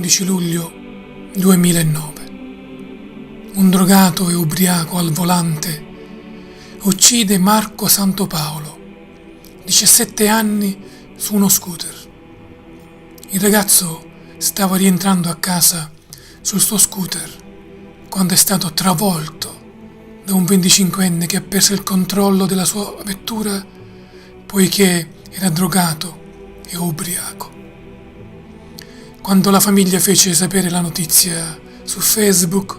14 luglio 2009. Un drogato e ubriaco al volante uccide Marco Santopaolo, 17 anni, su uno scooter. Il ragazzo stava rientrando a casa sul suo scooter quando è stato travolto da un 25enne che ha perso il controllo della sua vettura poiché era drogato e ubriaco. Quando la famiglia fece sapere la notizia su Facebook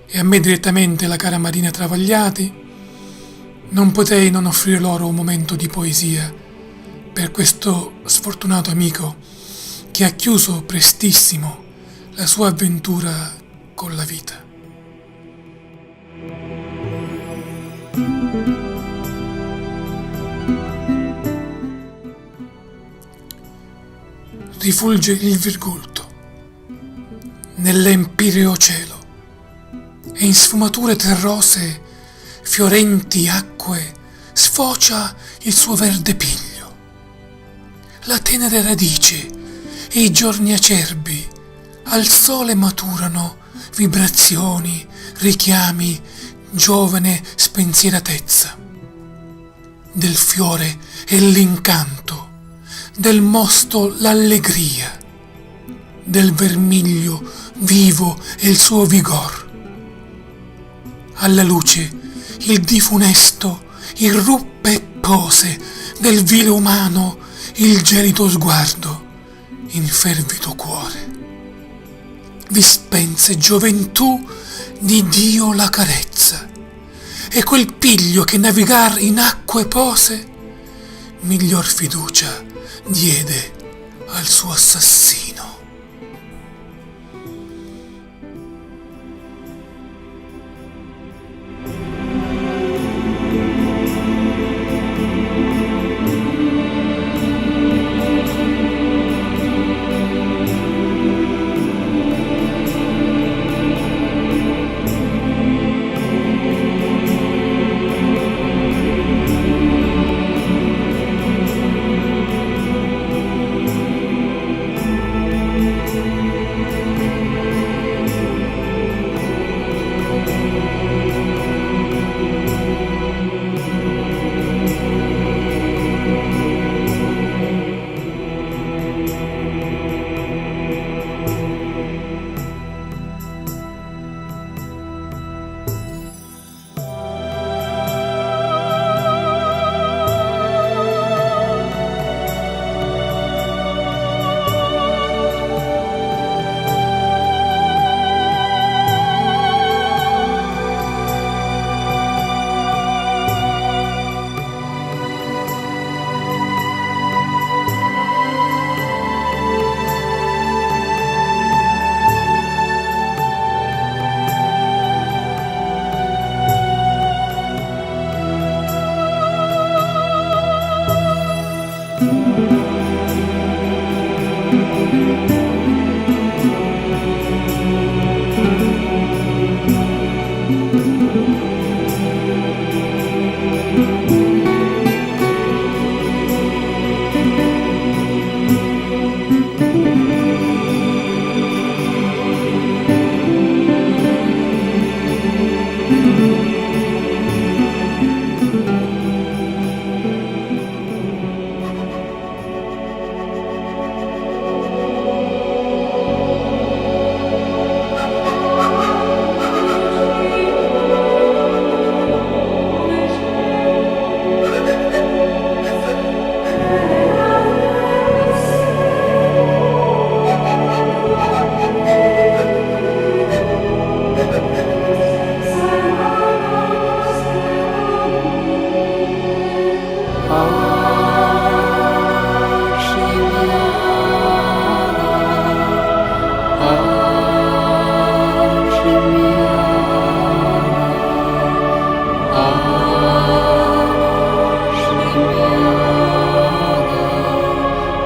e a me direttamente la cara Marina Travagliati, non potei non offrire loro un momento di poesia per questo sfortunato amico che ha chiuso prestissimo la sua avventura con la vita. Rifulge il virgulto nell'empireo cielo e in sfumature terrose fiorenti acque sfocia il suo verde piglio. La tenere radice e i giorni acerbi al sole maturano vibrazioni, richiami, giovane spensieratezza. Del fiore e l'incanto, del mosto l'allegria, del vermiglio vivo e il suo vigor. Alla luce il difunesto irruppe e pose del vile umano il gelido sguardo in fervido cuore. Vi spense gioventù di Dio la carezza e quel piglio che navigar in acque pose miglior fiducia diede al suo assassino.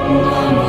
Namo